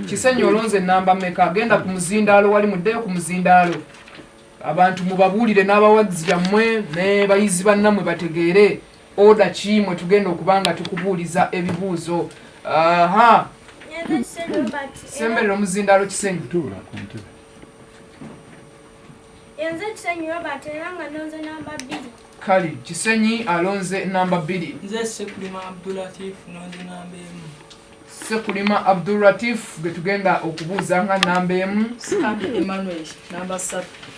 Kisenyi olonze namba meka genda ku muzindaalo wali muddeyo ku muzindaalo abantu mubabuulire n'abawagizi bammwe ne bayizi bannamwe bategeere oda ki mwe tugenda okubanga tukubuuliza ebibuuzo. Semberera omuzindaalo Kisenyi. Kale Kisenyi alonze namba 2. Sekulima Abdulatif gwe tugenda okubuuza nga namba 1.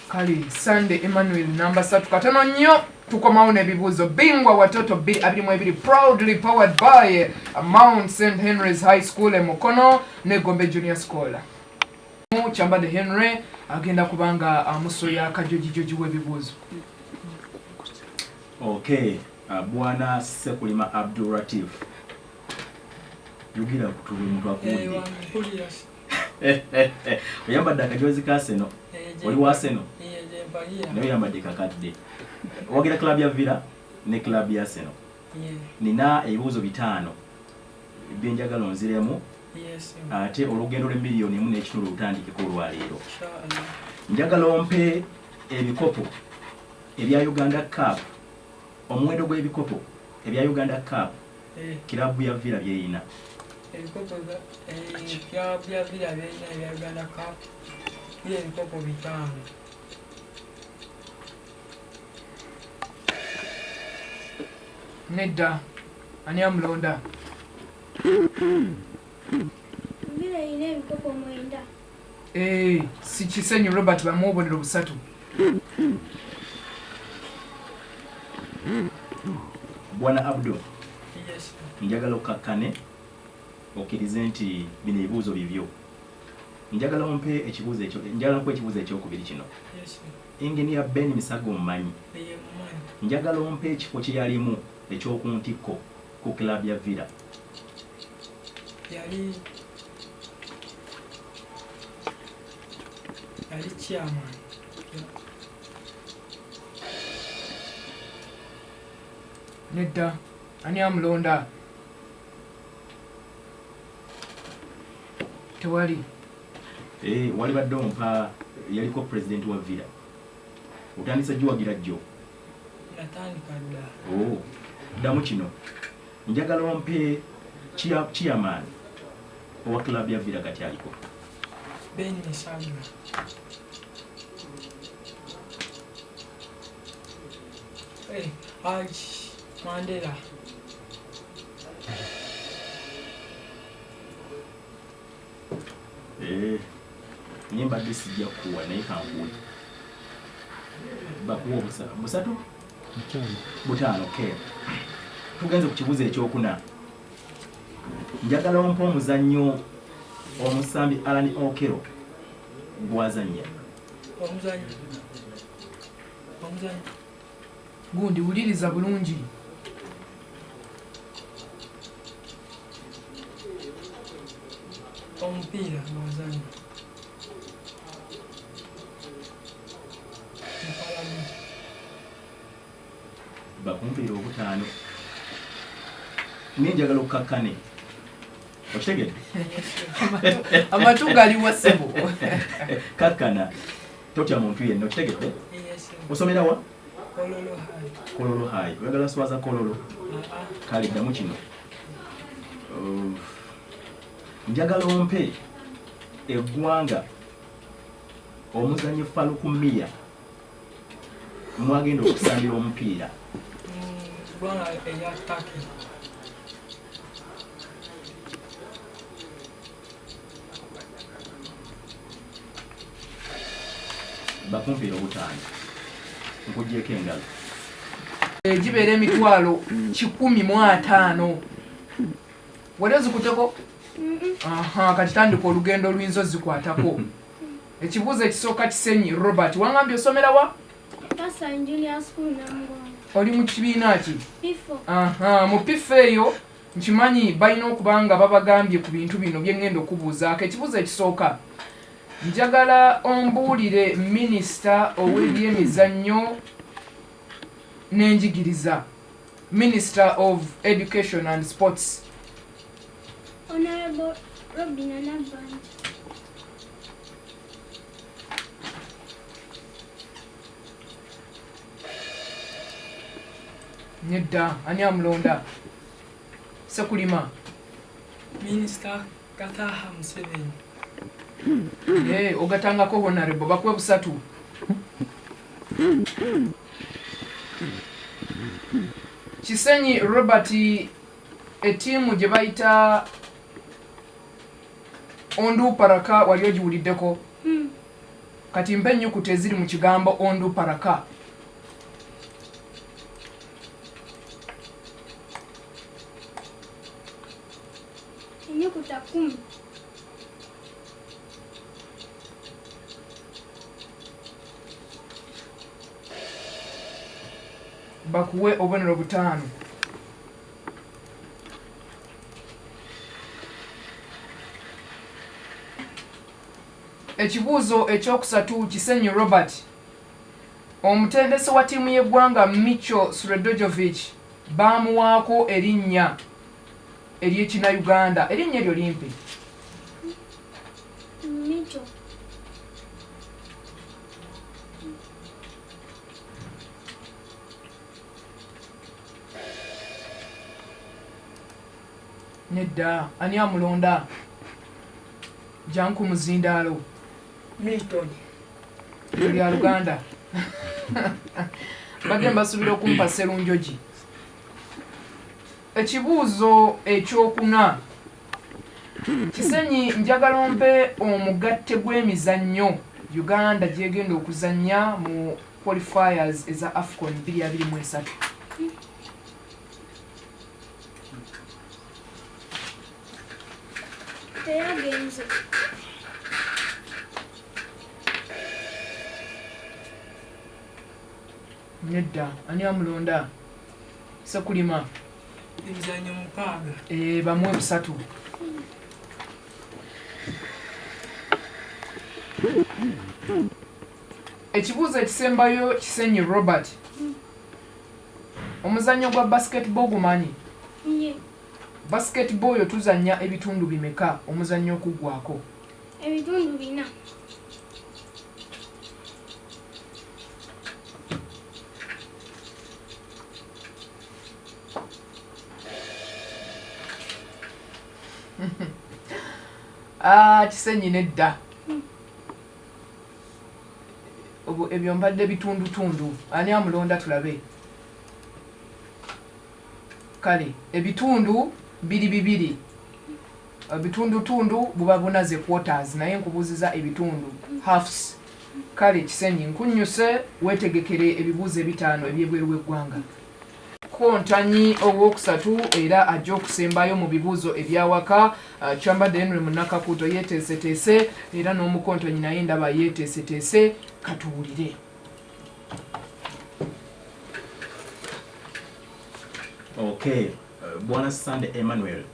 Kale Sunday Emmanuel namba 3. Katono nnyo tukomawo n'ebibuuzo. Bbingwa watoto 222 proudly powered by Mount St Henry's High School e Mukono ne Gombe Junior School. Kyambadde Henry agenda kubanga amusoya akajojijoji w'ebibuuzo. Okay, Bwana Sekulima Abdulatif. Yugira kutuwe mtu akundi. Oyambadde akajozi ka Seno. Oli wa Seno? Naye oyambadde kakadde. Wagira club ya Villa ne club ya Seno. Nina ebibuuzo 5 byenjagala onziremu. Ate olugendo lwe miliyoni 1.5 lutandikeko olwaleero. Njagala ompe ebikopo ebya Uganda Cup. Omuwendo gw'ebikopo ebya Uganda Cup kilabu ya Villa byeyina. Ebikopo bya Villa byeyina ebya Uganda Cup bye ebikopo 5. Nedda ani amulonda? Villa ine ebikopo 9. Si Kisenyi Robert bamubonera busatu. Bwana Abdul. Yes. Njagala okakkane okirize nti bino ebibuuzo bibyo. Njagala ompe ekibuuzo ekyo. Njagala ompe ekibuuzo ekyokubiri kino. Yes. Engineer Ben Misago mmanyi. Njagala ompe ekifo kye yalimu ekyokuntikko ku club ya Villa. Yali chairman. Nedda ani amulonda? Tewali. Wali badde ompa yaliko president wa Villa. Utandise juwagira jjo. Natandika dda. Ddamu kino. Njagala ompe chairman owa club ya Villa kati aliko. Ben Misago. Mandela. Nimba disijja kuwa naye kankuwe. Bakuwa busatu? Butaano okay. Tugenze ku kibuuzo ekyokuna. Njagala ompa omuzannyo omusambi Alan Okero gwazannya. Omuzannyo. Gundi wuliriza bulungi. Omupiira gwazannya. Bakumpiira obutaano. Ninjagala okukakkane. Okitegedde? Amatu galiwa ssebo. Kakkana. Totya muntu yenna okitegedde? Osomera wa? Kololo High. Oyagala swaza Kololo? Kale ddamu kino. Njagala ompe eggwanga omuzannyo Falukumiya mwagenda okusambira omupiira. Eggwanga eya Turkey. Bakumpiira obutaano. Nkugyeko engalo. Gibeera emitwalo 150. Wali ozikuteko? Kati tandika olugendo oluyinza ozikwatako. Ekibuuzo ekisooka Kisenyi Robert wangambye osomera wa? Junior School Namugwa. Oli mu kibiina ki? Pifo. Mu pifo eyo nkimanyi balina okubanga babagambye ku bintu bino bye ngenda okubuuzaako. Ekibuuzo ekisooka njagala ombuulire minisita ow'ebyemizannyo n'enjigiriza. Minister of Education and Sports. Honorable Robina Nabandi. Nedda, ani amulonda? Sekulima. Minisita Kataha Museveni. Ogatangako honorable bakuwe busatu. Kisenyi Robert etiimu gye bayita Ondu Paraka wali ogiwuliddeko? Kati mpe ennyukuta eziri mu kigambo Ondu Paraka. Ennyukuta 10. Bakuwe obubonero 5. Ekibuuzo ekyokusatu Kisenyi Robert. Omutendesi wa ttiimu y'eggwanga Micho Sredojovic baamuwaako erinnya ery'Ekina-Uganda. Erinnya eryo limpi? Micho. Nedda, ani amulonda? Janku Muzindaalo. Milton. Lya Luganda. Badde mbasuubira okumpa Sserunjogi. Ekibuuzo ekyokuna. Kisenyi njagala mpe omugatte gw'emizannyo Uganda gyegenda okuzannya mu qualifiers eza AFCON 2023. Teyagenze. Nedda, ani amulonda? Sekulima. Emizannyo 6. Bamuwe busatu. Ekibuuzo ekisembayo Kisenyi Robert. Omuzannyo gwa basketball gumanyi? Ye. Basketball yo tuzannya ebitundu bimeka omuzannyo okuggwako? Ebitundu 4. Kisenyi nedda. Ebyo mbadde bitundutundu. Ani amulonda tulabe? Kale, ebitundu biri. Bitundutundu buba bunaze quarters naye nkubuuziza ebitundu halves. Kale Kisenyi nkunnyuse weetegekere ebibuuzo 5 ebyebweru w'eggwanga. Kontanyi ow'okusatu era ajja okusembayo mu bibuuzo ebyawaka Kyambadde Henry Munnakakuuto yeeteeseteese era n'omukontonyi naye ndaba yeeteeseteese katuwulire. Okay, Bwana Sande Emmanuel.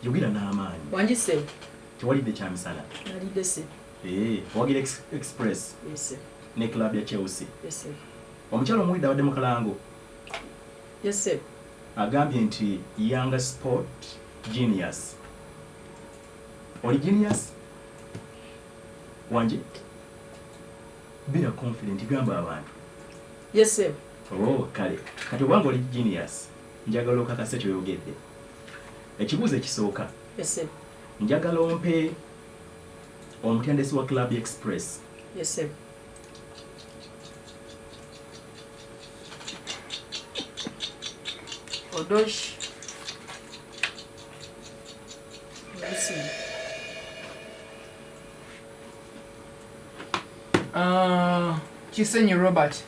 Yogira n'amaanyi. Wanjise. Tewalidde kyamisana. Nalidde se. Wagira Express. Yes. Ne club ya Chelsea. Yes. Omukyalo omuwulidde abadde mu kalango. Yes. Agambye nti young sport genius. Oli genius? Wanje? Bira confident gamba abantu. Yes. Kale. Kati obanga oli genius, njagala okakase kyoyogedde. Ekibuuzo ekisooka. Yes. Njagala ompe omutendesi wa Club Express. Yes. Odosh. Listen. Kisenyi Robert.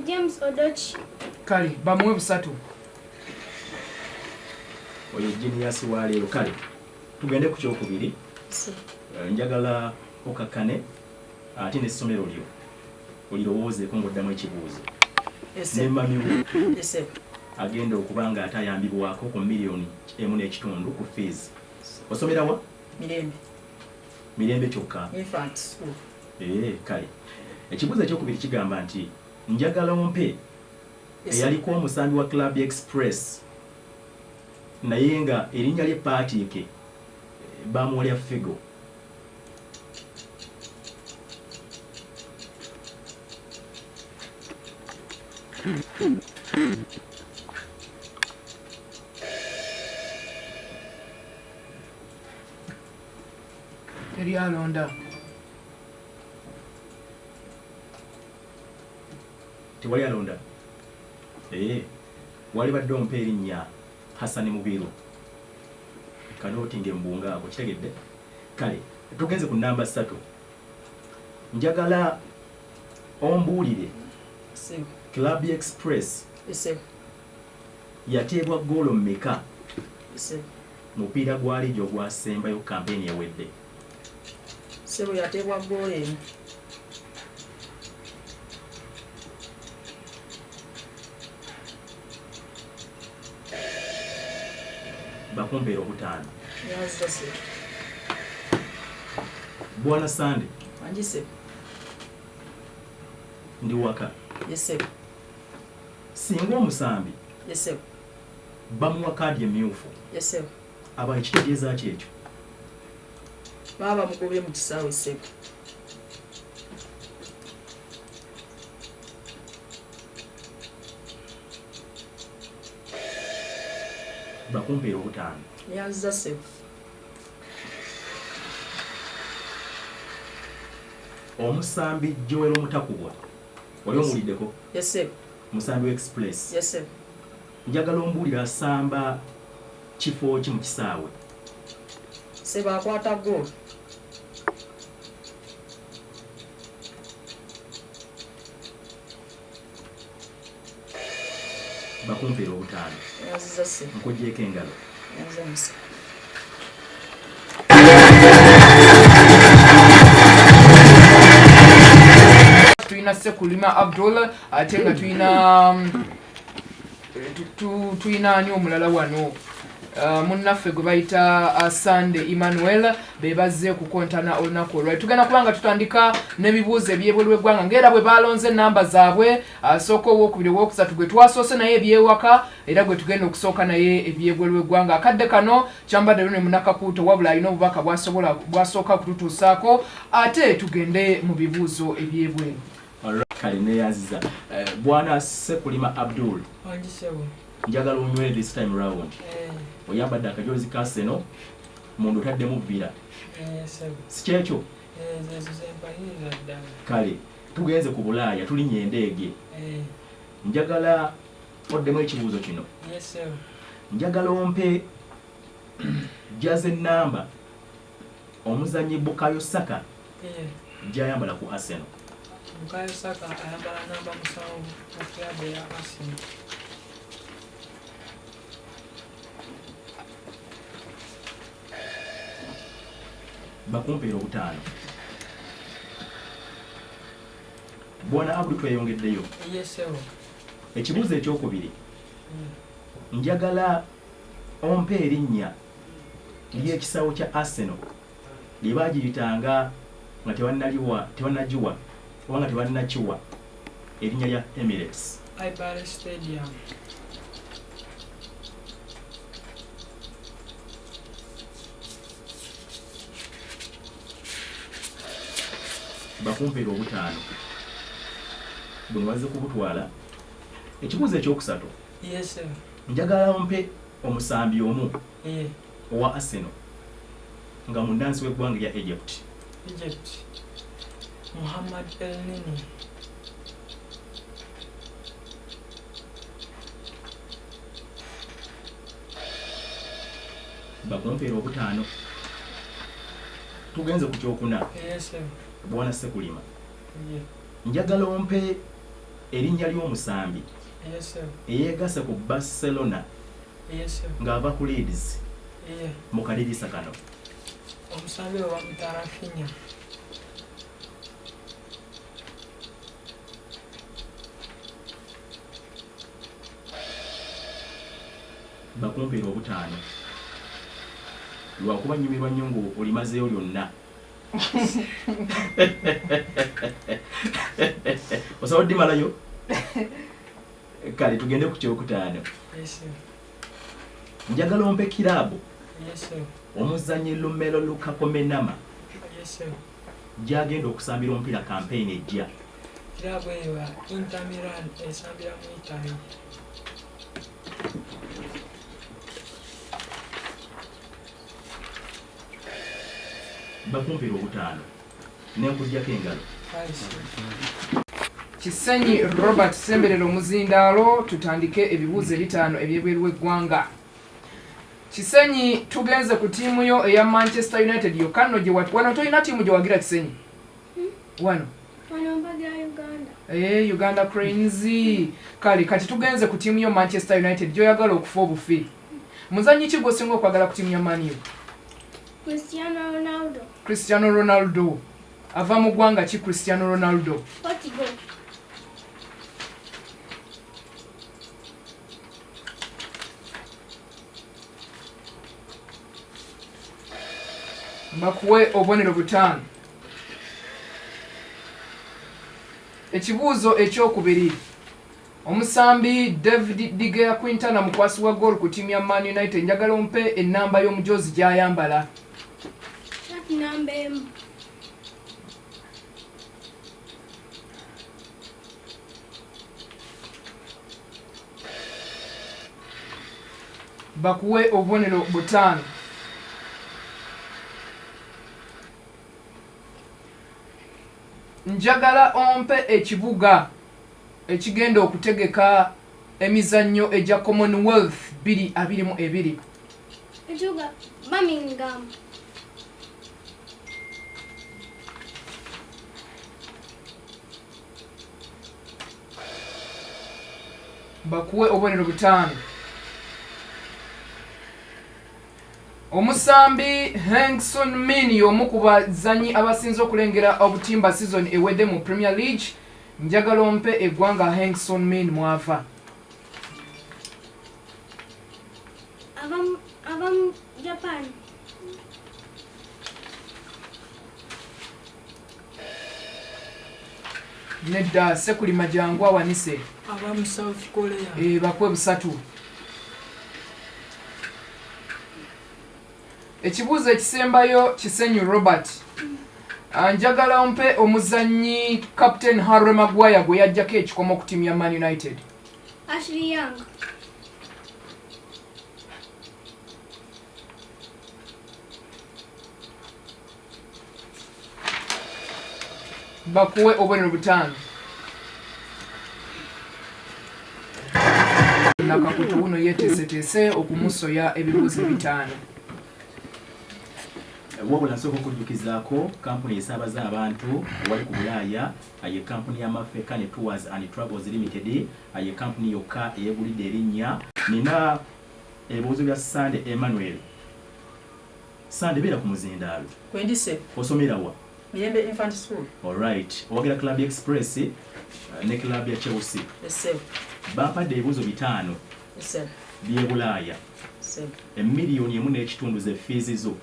James Odochi. Kale, bamuwe busatu. Oyo genius wa leero. Kale, tugende ku kyokubiri. Njagala okakkane ate n'essomero lyo olirowoozeeko ng'oddamu ekibuuzo. Ne mami Yes. agenda okuba nga atayambibwako ku $1.5 million ku fees. Osomera wa? Mirembe kyokka. Infant school. Kale. Ekibuuzo ekyokubiri kigamba nti njagala ompe eyaliko omusambi wa Club Express naye nga erinnya lye paatiike bamuwalya figo. Teri alonda. Tewali alonda. Wali badde ompa erinnya Hasani Mubiru. Kanooti ng'embunga ako kitegedde. Kale tugenze ku namba 3. Njagala ombuulire Club Express yateebwa ggoolo mmeka mupiira gwa liigi ogwasembayo kampeni ewedde? Sebo yateebwa ggoolo eno. Bakumpeera obutaano. Yazza Sebo. Bwana Sande. Anji Sebo. Ndi waka. Yes Sebo. Singa omusambi Yes Sebo. bamuwa kaadi emyufu. Yes Sebo. Aba ekitegeeza ki ekyo? Baba mugobye mu kisaawe Sebo. Bakumpeera obutaano. Yazza Sebo. Omusambi Joel Mutakubwa wali omuliddeko? Yes Sebo. Musambi Express. Yes Sebo. Njagala ombuulira asamba kifo ki mu kisaawe? Sebo akwata ggoolo. Bakumpeera obutaano. Yazza Sebo. Nkoggyeko engalo. Yazza Musa. Tulina Sekulima Abdul ate nga tulina ani omulala wano munnaffe gwe bayita Sunday Emmanuel bebazze kukontana olunaku olwali. Tugenda kubanga tutandika n'ebibuuzo ebyebweru w'eggwanga ng'era bwe balonze ennamba zaabwe, asooka owokubiri owokusatu gwe twasoose naye ebyewaka era gwe tugenda okusooka naye ebyebweru w'eggwanga. Akadde kano kyambadde ne Munakakuuto wabula alina obubaka bwasooka kututuusaako ate tugende mu bibuuzo ebyebweru. Kale neyanziza. Bwana Sekulima Abdul. Anji Sebo. Njagala onywere this time round. Oyambadde akajozi ka seno mundu otaddemu bbira. Sebo. Si kyekyo? Zempahiriza ddala. Kale tugenze ku Bulaaya tulinnya endeege. Njagala oddemu ekibuuzo kino. Yes Sebo. Njagala ompe jaze namba omuzannyi Bukayo Saka gy'ayambala ku Arsenal. Bukayo Saka ayambala namba 7 mu klabu ya Arsenal. Bakumpeera obutaano. Bwana Abdu tweyongeddeyo. Yes Sebo. Ekibuuzo ekyokubiri. Njagala ompe erinnya ly'ekisaawe kya Arsenal lye baagiyitanga nga tebannagiwa oba nga tebannakiwa erinnya lya Emirates. Ibari Stadium. Bakumpeera obutaano. Bwe mwaze kubutwala. Ekibuuzo ekyokusatu. Yes Sebo. Njagala ompe omusambi omu Yeah. owa Arsenal nga munnansi w'eggwanga lya Egypt. Egypt. Muhammad El Nini. Bakumpeera obutaano. Tugenze ku kyokuna. Yes Sebo. Bwana Sekulima. Yeah. Njagala ompe erinnya ly'omusambi Yes Sebo. eyeegase ku Barcelona Yes Sebo. ng'ava ku Leeds Yeah. mu kalirisa kano. Omusambi wa Mutarafinya. Bakumpeera obutaano. Lwakuba nnyumirwa nnyo ng'olimazeeyo lyonna. Osobola oddimalayo? Kale tugende ku kyokutaano. Yes Sebo. Njagala ompe kiraabu Yes Sebo. omuzannyi Lumelo Lukakomenama Yesebo. gyagenda okusambira omupiira campaign ejja. Kirabo ewa Inter Milan esambira mu Italy. Bakumpira obutaano n'enkugyako engalo. Kisenyi Robert Semberero omuzindaalo tutandike ebibuuzo ebitaano ebyebweru w'eggwanga. Kisenyi tugenze ku ttiimu yo eya Manchester United yokka nno gye wano tolina ttiimu gye wagira Kisenyi? Wano Mbagira Uganda. Uganda Cranes. Kale kati tugenze ku ttiimu yo Manchester United gy'oyagala okufa obufi. Muzannyi ki gw'osinga okwagala ku ttiimu ya Man U? Cristiano Ronaldo. Cristiano Ronaldo. Ava mu ggwanga ki Cristiano Ronaldo? Portugal. Bakuwe obubonero butaano. Ekibuuzo ekyokubiri. Omusambi David De Gea Quintana mukwasi wa goal ku ttiimu ya Man United njagala ompe ennamba y'omujoozi gy'ayambala. Shirt number M. Bakuwe obubonero butaano. Njagala ompe ekibuga ekigenda okutegeka emizannyo egya Commonwealth 2022. Ekibuga Birmingham. Bakuwe obubonero butaano. Omusambi Hengson Min omu ku bazannyi abasinze okulengera obutimba season ewedde mu Premier League njagala ompe eggwanga Hengson Min mwava. Avam Japan. Nedda Sekulima jangu awanise. Aba South Korea. Bakuwe busatu. Ekibuuzo ekisembayo Kisenyi Robert. Njagala ompe omuzannyi Captain Harry Maguire gwe yajjako ekikomo ku ttiimu ya Man United. Ashley Young. Bakuwe obubonero butaano. Nakakutu uno yeteeseteese okumusoya ebibuuzo bitaano. Wabula nsooka okujjukizaako kampuni esaabaza abantu wali ku Bulaaya ye kampuni y'amaffe Kane Tours and Travels Limited ye kampuni yokka eyeegulidde erinnya. Nina ebibuuzo bya Sande Emmanuel. Sande beera ku muzindaalo. Kwendise. Osomera wa? Miyembe Infant School. Alright. Owagira Club Express ne Club ya Chelsea. Yes sir. Bampadde ebibuuzo bitaano. Yes sir. By'e Bulaaya. Yes sir. $1,1.5 ze fees zo.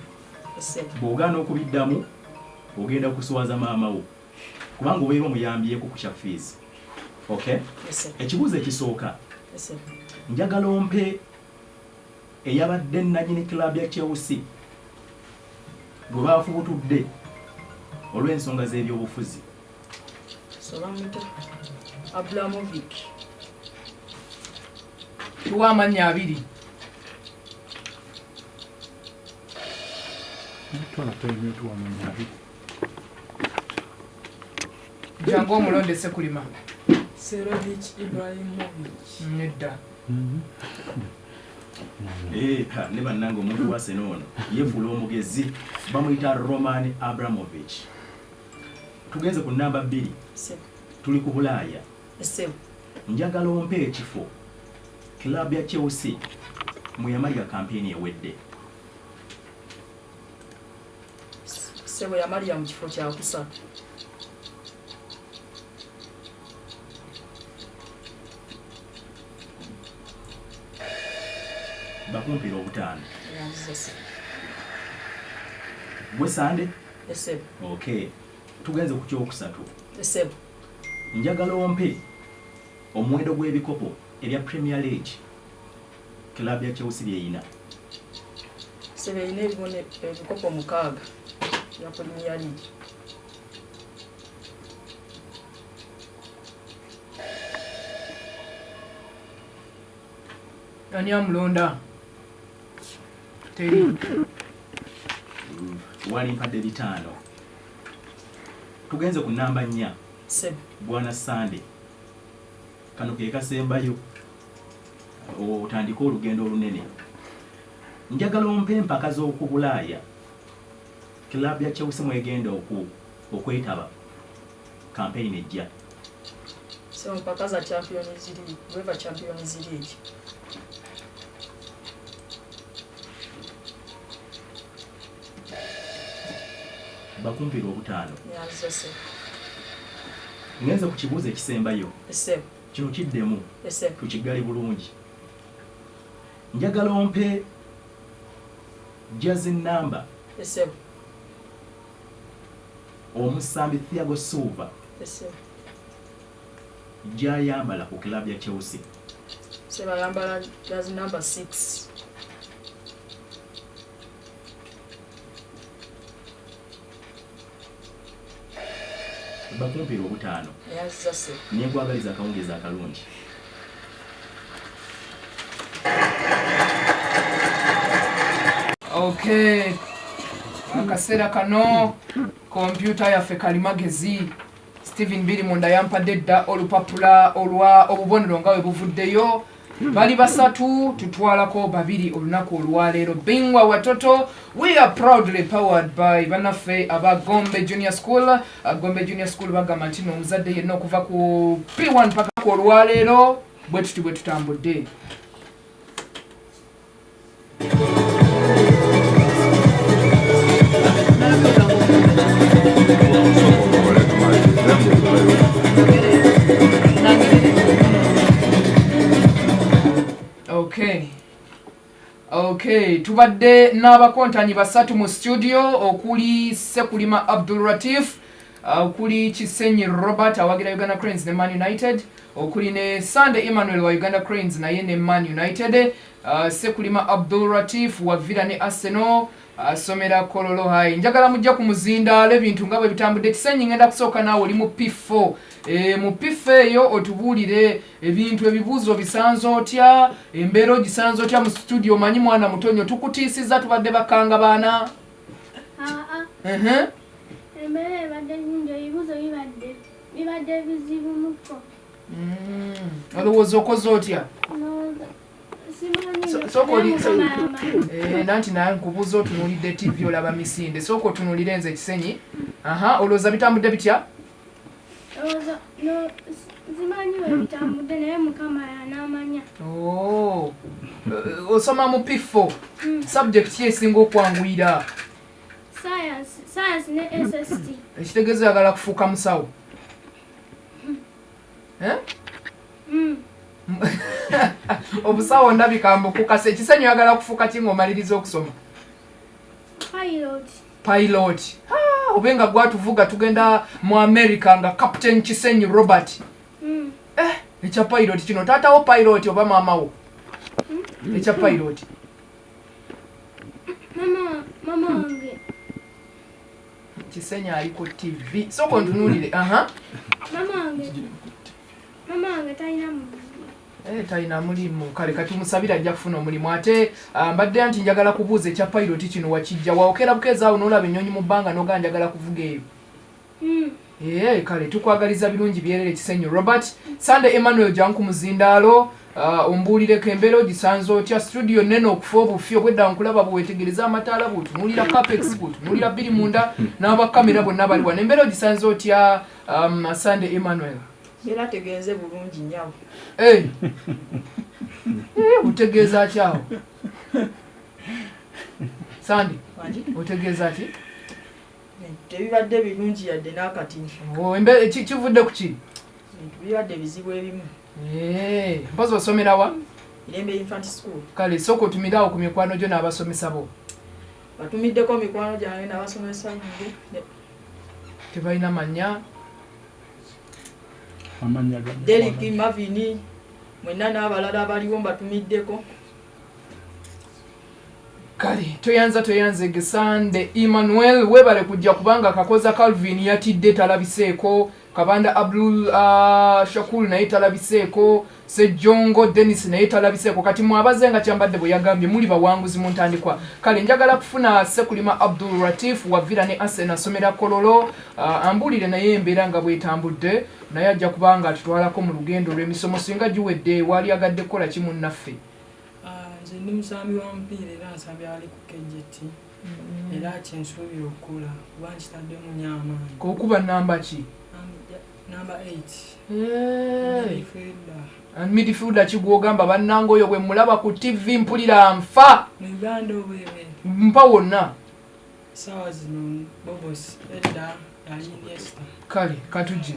Yes sir. Bw'ogaana okubiddamu ogenda kuswaza maama wo kubanga obeera omuyambyeko ku kya fees. Okay? Yes sir. Ekibuuzo ekisooka. Yes sir. Njagala ompe eyabadde nannyini Club ya Chelsea bwe baafubutudde olw'ensonga z'ebyobufuzi. Soba muto. Abramovic. Tuwa amannya abiri. Jangu omulonde Sekulima. Serovic Ibrahimovic. Nedda. Ne bannange omuntu wa Senono yefuula omugezi bamuyita Roman Abramovich. Tugenze ku nnamba 2. Sir. Tuli ku Bulaaya. Yes sir. Njagala ompe ekifo Club ya Chelsea mu yamalira kampeni ewedde. Sebo yamalira mu kifo kya kusatu. Bakumpira obutaano. Yes sir. Gwe Sande? Yes sir. Okay. Tugenze ku kyokusatu. Yes sir. Njagala ompe omuwendo gw'ebikopo ebya Premier League Club ya Chelsea byeyina. sebe ine bone ebikopo mukaaga ya Premier League. Ani amulonda teri walimpadde bitano tugenze ku namba 4 sebe bwana Sande kano ke kasembayo otandika olugendo olunene njagala ompe empaka z'okubulaaya kilabu ya Chelsea mwegenda okwetaba campaign ejja so mpaka za Champions League weva Champions League bakumpira obutaano yaza se ngenze ku kibuuzo ekisembayo sebe kino kiddemu sebe tukigale bulungi njagala ompe jersey number sebe omusambi Thiago Silva sebe gyayambala ku kilabu ya Chelsea sebe ayambala jersey number 6 bakumpira obutaano yaza se nenkwagaliza akawungeza akalungi okay akaseera kano kompyuta yaffe kalimagezi Steven Birimunda yampadde dda olupapula olwa obubonero nga bwe buvuddeyo bali basatu tutwalako babiri olunaku olwaleero Bbingwa watoto we are proudly powered by banaffe aba Gombe Junior School. Gombe Junior School bagamba nti n'omuzadde yenna okuva ku P1 paka ku olwaleero bwe tutambudde. Okay, tubadde n'abakontanyi basatu mu studio okuli Sekulima Abdul Latif, okuli Kisenyi Robert awagira Uganda Cranes ne Man United, okuli ne Sunday Emmanuel wa Uganda Cranes naye ne Man United, Sekulima Abdul Latif wa Villa ne Arsenal, somera Kololo High. Njagala mujja ku muzindaalo ebintu nga bwe bitambudde. Kisenyi ngenda kusooka naawe oli mu P4. Mu P4 eyo otubuulire ebintu ebibuuzo bisanze otya, embeera ogisanze otya mu studio. Omanyi mwana mutonyo tukutiisizza tubadde bakanga baana. Embeera ebadde nnungi, ebibuuzo bibadde bizibu muko. Olowooza okoze otya? Nanti naye nkubuuza otunuulidde TV olaba misinde. Sooka otunuulire nze Kisenyi. Olowooza bitambudde bitya? Zimanyi we bitambudde naye Mukama y'anamanya. Osoma mu P4. Subject ki esinga okwanguyira? Science ne SST. Ekitegeeza oyagala kufuuka musawo? Obusawo ndabika mbukukase. Kisenyi oyagala kufuuka ki ng'omaliriza okusoma? Pilot. Obenga gwatuvuga tugenda mu America nga Captain Kisenyi Robert. Ekya pilot kino taatawo pilot oba maamawo? Ekya pilot. Mama wange. Kisenyi ali ku TV. Sooka ontunuulire. Mama wange talina mulimu. Talina mulimu. Kale kati musabira ajja kufuna omulimu. Ate mbadde nti njagala kubuuza ekya pilot kino wakijja. Waokera bukeeza awo n'olaba ennyonyi mu bbanga n'ogaa njagala kuvuga eyo. Kale tukwagaliza birungi byerere Kisenyi Robert. Sunday Emmanuel jangu ku muzindaalo. Ombuulireko embeera ogisanze otya? Studio nene okufa obufi obwedda nkulaba bwewetegereza amataala bw'otunuulira Capex bw'otunuulira Birimunda n'abakamera bonna bali wano. Embeera ogisanze otya Sunday Emmanuel? Era tegenze bulungi nnyo. Otegeeza ki awo? Sunday, otegeeza ki? Tebibadde birungi yadde n'akati. Kivudde ku ki? Bibadde bizibu ebimu. Mpozi osomera wa? Irembe Infant School. Kale sooka otumirawo ku mikwano gyo n'abasomesa bo. Batumiddeko mikwano gyange n'abasomesa bange. Tebalina mannya? Derek Mavini mwenna n'abalala abaliwo mbatumiddeko. Kale toyanze gesande Emmanuel webale kujja kubanga kakoza Calvin yatidde talabiseeko Kabanda Abdul Shakul naye talabiseeko Sejjongo Dennis naye talabiseeko kati mwabazenga kyambadde bwe yagambye muli bawanguzi mu ntandikwa kale njagala kufuna Sekulima Abdul Latif wavira ne Arsenal asomera Kololo ambulire naye embeera nga bwetambudde naye ajja kubanga atutwalako mu lugendo lw'emisomo singa giwedde wali agadde kukola kimu nnaffe nze ndi musambi wa mupiira era nsambi ali ku kejeti era kyensuubira okukola kuba nkitaddemu nnyo amaanyi kokuba namba ki number 8 midfielder kigwogamba bannange oyo bwe mulaba ku TV mpulira nfa Uganda obwebe mpa wonna sawa zino bobos edda yali Iniesta kale katujje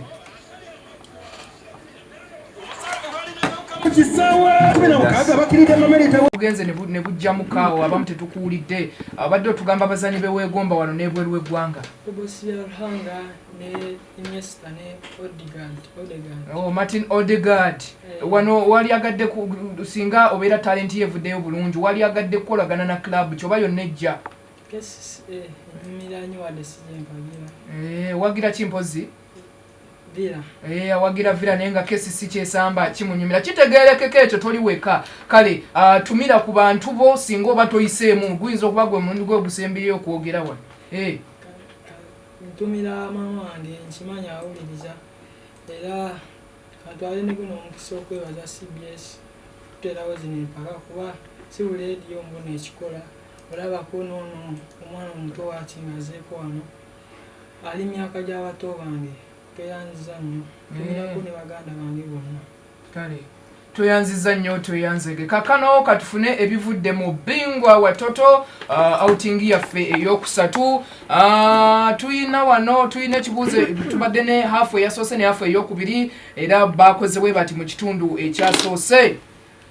bugenze ne bujja mukaawo abamu tetukuwulidde abadde otugamba abazanyi beweegomba wano n'ebweru w'eggwanga bobos yarhanga ne Iniesta ne Odegaard Martin Odegaard wano wali agadde singa obeera talenti yevuddeyo bulungi wali agadde kukolagana na club kyoba yonna ejja miranyo wadde sijempagira wagira kimpozi Vira awagira Vira naye nga kesi si kyesamba kimunyumira kitegeerekeko ekyo toli weka kale tumira ku bantu bo singa oba toyiseemu guyinza okuba gwe mulundi gwe gusembireyo okwogera wano ntumira maama wange nkimanya awuliriza era katwale ne guno omukisa okwebaza CBS tuterawo zino empaka kuba si buli rediyo mbona ekikola olabako noono omwana omuto wakingazeeko wano ali myaka gy'abato bange toyanziza nnyo tumirako ne baganda bange bonna kale toyanziza nnyo toyanzege kakano katufune ebivudde mu Bbingwa watoto outing yaffe eyokusatu tuyina ekibuuzo tubadde ne hafu eyasoose ne hafu eyokubiri era bakoze bwe bati mu kitundu ekyasoose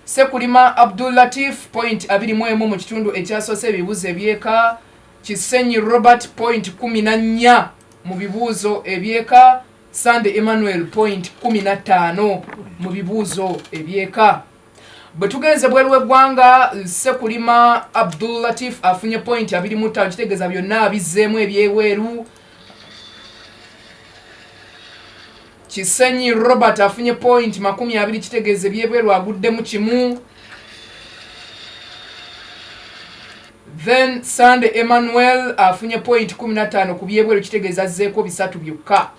Sekulima Abdul Latif point 21 mu kitundu ekyasoose ebibuuzo ebyeka Kisenyi Robert point 14 mu bibuuzo ebyeka Sande Emmanuel point 15 mu bibuuzo ebyeka bwe tugenze bweru w'eggwanga Sekulima Abdul Latif afunye point 25 kitegeeza byonna abizzeemu ebyebweru Kisenyi Robert afunye point 20 kitegeeza ebyebweru aguddemu kimu then Sande Emmanuel afunye point 15 ku byebweru kitegeeza azzeeko bisatu byokka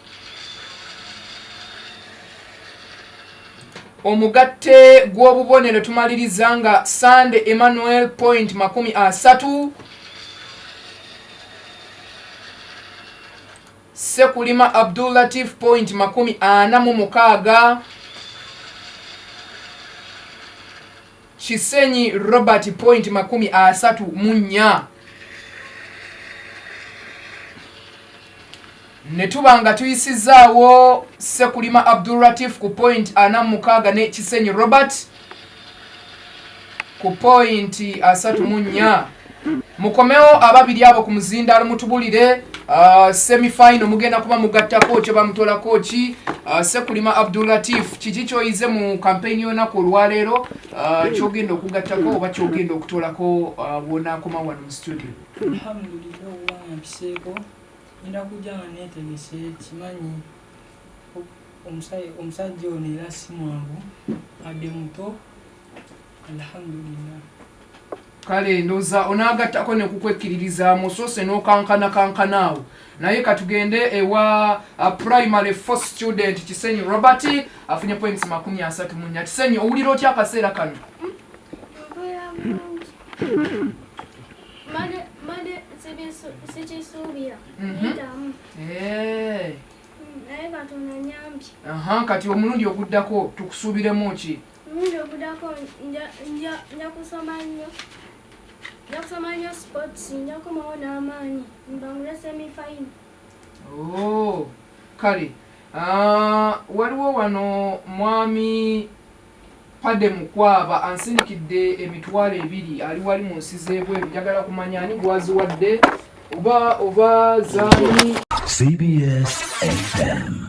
omugatte gw'obubonero tumaliriza nga Sande Emmanuel point 30 Sekulima Abdul Latif point 46 Kisenyi Robert point 34 ne tubanga tuyisizaawo Sekulima Abdul Latif ku point 46 ne Kisenyi Robert ku point 34 mukomewo ababiri abo ku muzindaalo mutubulire semi-final mugenda kuba mugattako kyo bamutolako ki Sekulima Abdul Latif kiki kyoyize mu campaign y'olunaku olwaleero kyogenda okugattako oba kyogenda okutolako bw'onaakoma wano mu studio alhamdulillah obanga mpiseeko ngenda kujja nga neetegese kimanyi omusajja ono era si mwangu adde muto alhamdulillah kale ndoza onaagattako ne kukwekkiririzaamu soose n'okankanaawo naye katugende ewa primary 4 student Kisenyi Robert afunye points 34 Kisenyi owulira otya akaseera kano Made sikisuubira naye Katonda nyambi kati omulundi oguddako tukusuubiremu ki omulundi oguddako nja kusoma nnyo sports nja kukomawo n'amaanyi mbangule semi-final kale waliwo wano mwami Padde Mukwaba ansindikidde emitwalo 2 ali wali mu nsi z'ebweru njagala kumanya ani gwaziwadde oba zaani CBS FM.